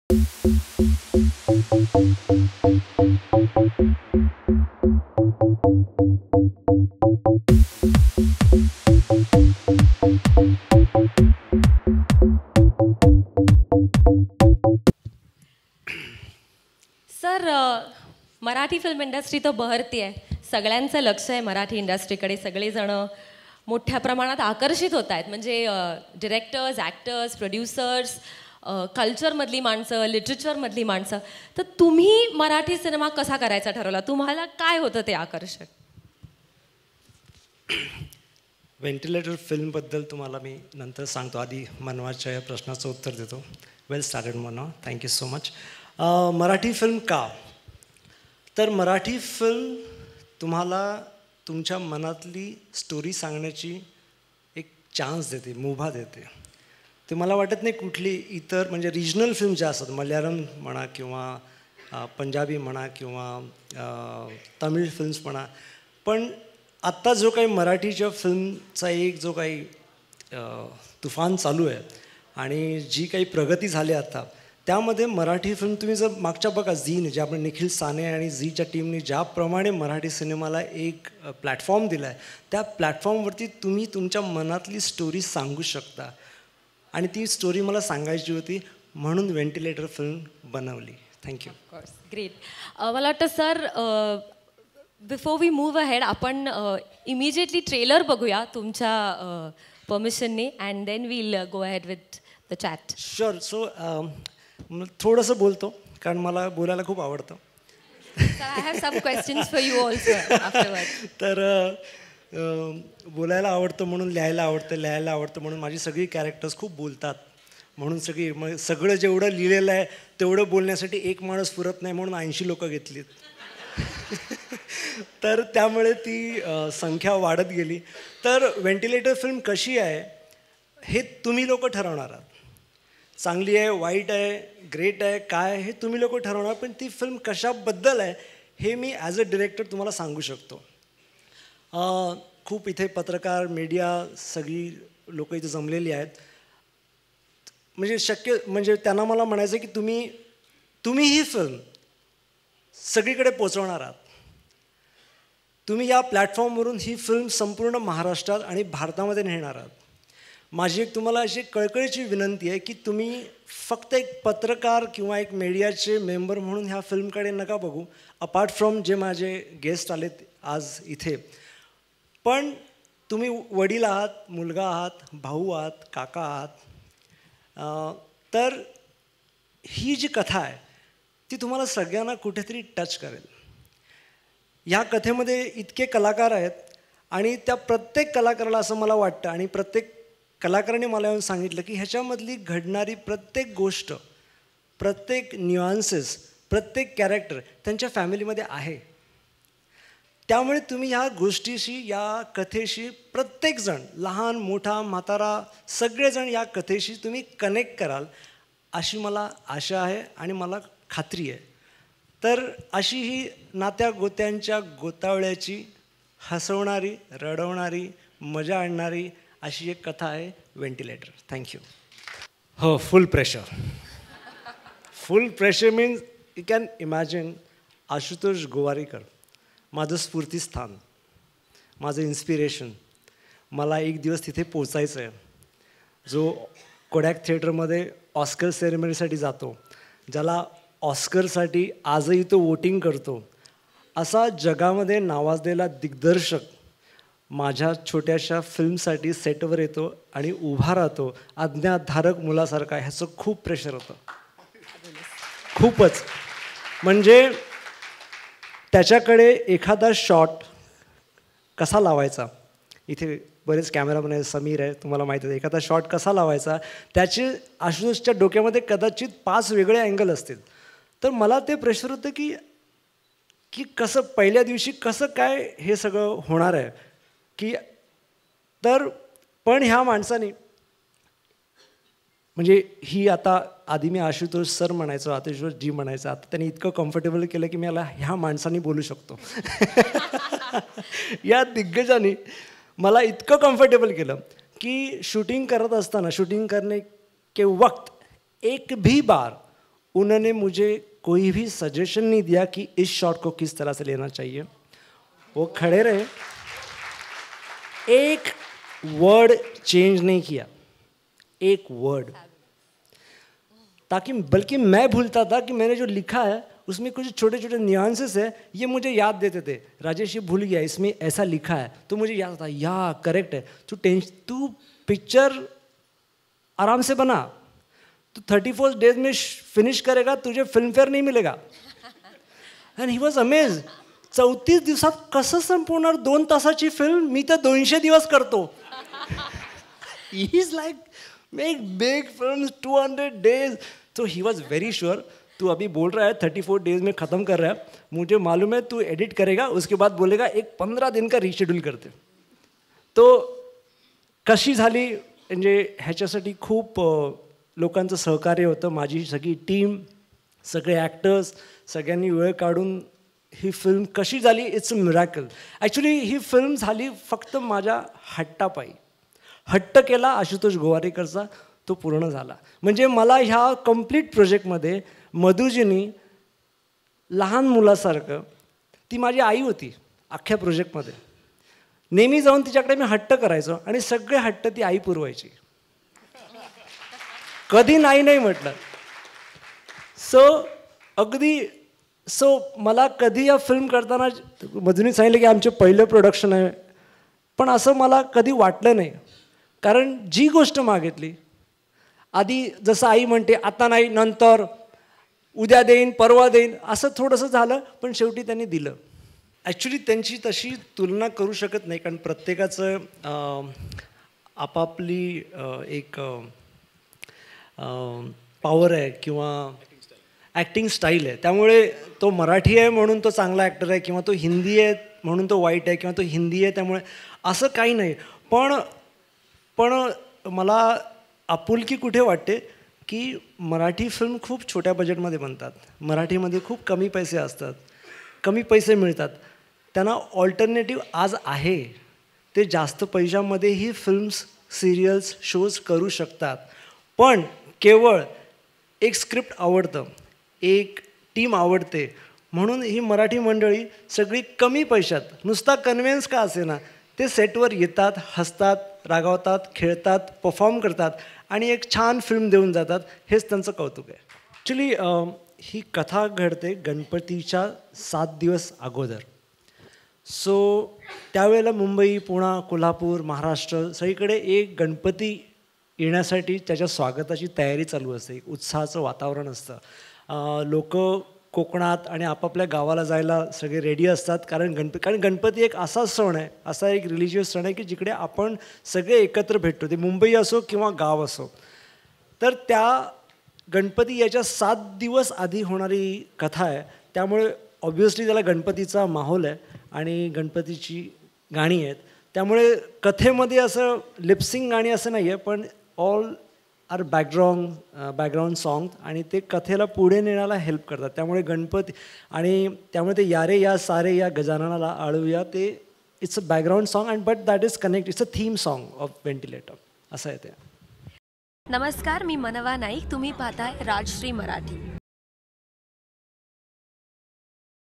Sir, Marathi film industry तर बहरती आहे, सगळ्यांचं लक्ष आहे मराठी इंडस्ट्रीकडे, सगळेजण मोठ्या प्रमाणात आकर्षित होत आहेत. म्हणजे डिरेक्टर्स, ॲक्टर्स, प्रोड्युसर्स, कल्चरमधली माणसं, लिटरेचरमधली माणसं. तर तुम्ही मराठी सिनेमा कसा करायचा ठरवला? तुम्हाला काय होतं ते आकर्षक? व्हेंटिलेटर फिल्मबद्दल तुम्हाला मी नंतर सांगतो, आधी मनवाच्या या प्रश्नाचं उत्तर देतो. वेल स्टार्टेड मनवा, thank you so much. Marathi film का? तर मराठी फिल्म तुम्हाला तुमच्या मनातली स्टोरी सांगण्याची एक चान्स देते, मुभा देते. ते मला वाटत नाही कुठली इतर म्हणजे रिजनल फिल्म ज्या असतात, मल्याळम म्हणा किंवा पंजाबी म्हणा किंवा तमिळ फिल्म्स म्हणा, पण आत्ता जो काही मराठीच्या फिल्मचा एक जो काही तुफान चालू आहे आणि जी काही प्रगती झाली आता, त्यामध्ये मराठी फिल्म तुम्ही जर मागच्या बघा झीने, जे आपण निखिल साने आणि झीच्या टीमने ज्याप्रमाणे मराठी सिनेमाला एक प्लॅटफॉर्म दिला आहे, त्या प्लॅटफॉर्मवरती तुम्ही तुमच्या मनातली स्टोरी सांगू शकता. आणि ती स्टोरी मला सांगायची होती, म्हणून व्हेंटिलेटर फिल्म बनवली. थँक्यू. Of course, great. मला वाटतं sir, before we move ahead आपण इमिजिएटली ट्रेलर बघूया तुमच्या परमिशनने, and then we'll go ahead with the chat. Sure. So थोडंसं बोलतो, कारण मला बोलायला खूप आवडतं. I have some questions for you also afterward. तर बोलायला आवडतं म्हणून लिहायला आवडतं, लिहायला आवडतं म्हणून माझी सगळी कॅरेक्टर्स खूप बोलतात, म्हणून मग सगळं जेवढं लिहिलेलं आहे तेवढं बोलण्यासाठी एक माणूस पुरत नाही, म्हणून 80 लोकं घेतलीत. तर त्यामुळे ती संख्या वाढत गेली. तर व्हेंटिलेटर फिल्म कशी आहे हे तुम्ही लोक ठरवणार आहात. चांगली आहे, वाईट आहे, ग्रेट आहे, काय हे तुम्ही लोक ठरवणार. पण ती फिल्म कशाबद्दल आहे हे मी ॲज अ डिरेक्टर तुम्हाला सांगू शकतो. खूप इथे पत्रकार, मीडिया, सगळी लोकं इथे जमलेली आहेत. म्हणजे त्यांना मला म्हणायचं की तुम्ही ही फिल्म सगळीकडे पोचवणार आहात. तुम्ही या प्लॅटफॉर्मवरून ही फिल्म संपूर्ण महाराष्ट्रात आणि भारतामध्ये नेणार आहात. माझी एक तुम्हाला अशी कळकळीची विनंती आहे की तुम्ही फक्त एक पत्रकार किंवा एक मीडियाचे मेंबर म्हणून ह्या फिल्मकडे नका बघू, अपार्ट फ्रॉम जे माझे गेस्ट आलेत आज इथे. पण तुम्ही वडील आहात, मुलगा आहात, भाऊ आहात, काका आहात. तर ही जी कथा आहे ती तुम्हाला सगळ्यांना कुठेतरी टच करेल. ह्या कथेमध्ये इतके कलाकार आहेत आणि त्या प्रत्येक कलाकाराला असं मला वाटतं, आणि प्रत्येक कलाकाराने मला येऊन सांगितलं की ह्याच्यामधली घडणारी प्रत्येक गोष्ट, प्रत्येक न्युआन्सेस, प्रत्येक कॅरेक्टर त्यांच्या फॅमिलीमध्ये आहे. त्यामुळे तुम्ही ह्या गोष्टीशी, या कथेशी प्रत्येकजण, लहान मोठा म्हातारा, सगळेजण या कथेशी तुम्ही कनेक्ट कराल अशी मला आशा आहे आणि मला खात्री आहे. तर अशी ही नात्या गोत्यांच्या गोतावळ्याची, हसवणारी, रडवणारी, मजा आणणारी अशी एक कथा आहे व्हेंटिलेटर. थँक्यू. हो, फुल pressure. Full pressure means you can imagine Ashutosh Gowariker, माझं स्फूर्तिस्थान, माझं इन्स्पिरेशन. मला एक दिवस तिथे पोचायचं आहे, जो कोडॅक थिएटरमध्ये ऑस्कर सेरेमनीसाठी जातो, ज्याला ऑस्करसाठी आजही तो वोटिंग करतो, असा जगामध्ये नावाजलेला दिग्दर्शक माझ्या छोट्याशा फिल्मसाठी सेटवर येतो आणि उभा राहतो अज्ञातधारक मुलासारखा. ह्याचं खूप प्रेशर होतं, खूपच. म्हणजे त्याच्याकडे एखादा शॉट कसा लावायचा, इथे बरेच कॅमेरामॅन आहे, समीर आहे, तुम्हाला माहिती आहे, एखादा शॉट कसा लावायचा, त्याचे आशुतोषच्या डोक्यामध्ये कदाचित 5 वेगळे अँगल असतील. तर मला ते प्रेशर होतं की कसं पहिल्या दिवशी कसं काय हे सगळं होणार आहे की. तर पण ह्या माणसाने, म्हणजे ही आता आधी मी आशुतोष सर म्हणायचो, आशुतोष जी म्हणायचं, आता त्यांनी इतकं कम्फर्टेबल केलं की मला ह्या माणसाने बोलू शकतो. या दिग्गजांनी मला इतकं कम्फर्टेबल केलं की शूटिंग करत असताना, शूटिंग करने के वक्त एक भी बार उन्होंने मुझे कोई भी सजेशन नहीं दिया कि इस शॉट को किस तरह से लेना चाहिए. वो खड़े रहे, एक वर्ड चेंज नहीं किया, एक वर्ड, ताकि बल्कि मैं भूलता था कि मैंने जो लिखा है उसमें कुछ छोटे छोटे न्यूआंसेस है, ये मुझे याद देते थे. राजेश ये भूल गया, इसमें ऐसा लिखा है, तो मुझे याद था, या करेक्ट है. तू पिक्चर आराम से बना, तू 34 डेज में फिनिश करेगा, तुझे फिल्म फेअर नाही मिलेगा. अँड ही वॉज अमेज. 34 दिवसात कसं संपवणार 2 तासाची फिल्म? मी तर 200 दिवस करतो. He is like make big film 200 days. तो ही वॉज वेरी श्योर. तू अभी बोल रहा है 34 डेज में ख़त्म कर रहा है, मुझे मालूम है तू एडिट करेगा, उसके बाद बोलेगा एक 15 दिन का रिशेड्यूल करते. तो कशी झाली म्हणजे ह्याच्यासाठी खूप लोकांचं सहकार्य होतं. माझी सगळी टीम, सगळे ॲक्टर्स, सगळ्यांनी वेळ काढून ही फिल्म कशी झाली, it's a miracle. Actually he film झाली फक्त माझ्या हट्टापायी. हट्ट केला आशुतोष गोवारीकरचा, तो पूर्ण झाला. म्हणजे मला ह्या कम्प्लीट प्रोजेक्टमध्ये मधुजीनी लहान मुलासारखं, ती माझी आई होती अख्ख्या प्रोजेक्टमध्ये. नेहमी जाऊन तिच्याकडे मी हट्ट करायचो आणि सगळे हट्ट ती आई पुरवायची, कधी नाही नाही म्हटलं. सो मला कधी या फिल्म करताना मधुनी सांगितलं की आमचे पहिलं प्रोडक्शन आहे, पण असं मला कधी वाटलं नाही. कारण जी गोष्ट मागितली, आधी जसं आई म्हणते आता नाही नंतर, उद्या देईन परवा देईन, असं थोडंसं झालं, पण शेवटी त्यांनी दिलं. ॲक्च्युली त्यांची तशी तुलना करू शकत नाही, कारण प्रत्येकाचं आपापली एक पॉवर आहे किंवा ॲक्टिंग स्टाईल आहे. त्यामुळे तो मराठी आहे म्हणून तो चांगला ॲक्टर आहे, किंवा तो हिंदी आहे म्हणून तो वाईट आहे, किंवा तो हिंदी आहे त्यामुळे असं काही नाही. पण मला आपुलकी कुठे वाटते की मराठी फिल्म खूप छोट्या बजेटमध्ये बनतात. मराठीमध्ये खूप कमी पैसे असतात, कमी पैसे मिळतात. त्यांना ऑल्टरनेटिव्ह आज आहे, ते जास्त पैशामध्येही फिल्म्स, सिरियल्स, शोज करू शकतात. पण केवळ एक स्क्रिप्ट आवडतं, एक टीम आवडते म्हणून ही मराठी मंडळी सगळी कमी पैशात, नुसता कन्व्हिन्स का असेना, ते सेटवर येतात, हसतात, रागावतात, खेळतात, परफॉर्म करतात आणि एक छान फिल्म देऊन जातात. हेच त्यांचं कौतुक आहे. ॲक्च्युली ही कथा घडते गणपतीच्या 7 दिवस अगोदर. सो त्यावेळेला मुंबई, पुणे, कोल्हापूर, महाराष्ट्र सगळीकडे एक गणपती येण्यासाठी त्याच्या स्वागताची तयारी चालू असते, एक उत्साहाचं वातावरण असतं. लोक कोकणात आणि आपापल्या गावाला जायला सगळे रेडी असतात, कारण गणपती एक असा सण आहे, असा एक रिलिजियस सण आहे की जिकडे आपण सगळे एकत्र भेटतो. ते मुंबई असो किंवा गाव असो. तर त्या गणपती याच्या 7 दिवस आधी होणारी कथा आहे. त्यामुळे ऑब्व्हियसली त्याला गणपतीचा माहोल आहे आणि गणपतीची गाणी आहेत. त्यामुळे कथेमध्ये असं लिपसिंग गाणी असं नाही आहे, पण ऑल आर बॅकग्राऊंड सॉन्ग, आणि ते कथेला पुढे नेण्याला हेल्प करतात. त्यामुळे गणपती आणि त्यामुळे ते यारे या सारे या गजाननाला आळूया, ते it's a background song and but that is connect, it's a theme song of ventilator, असं आहे ते. नमस्कार, मी मनवा नाईक. तुम्ही पाहताय राजश्री मराठी.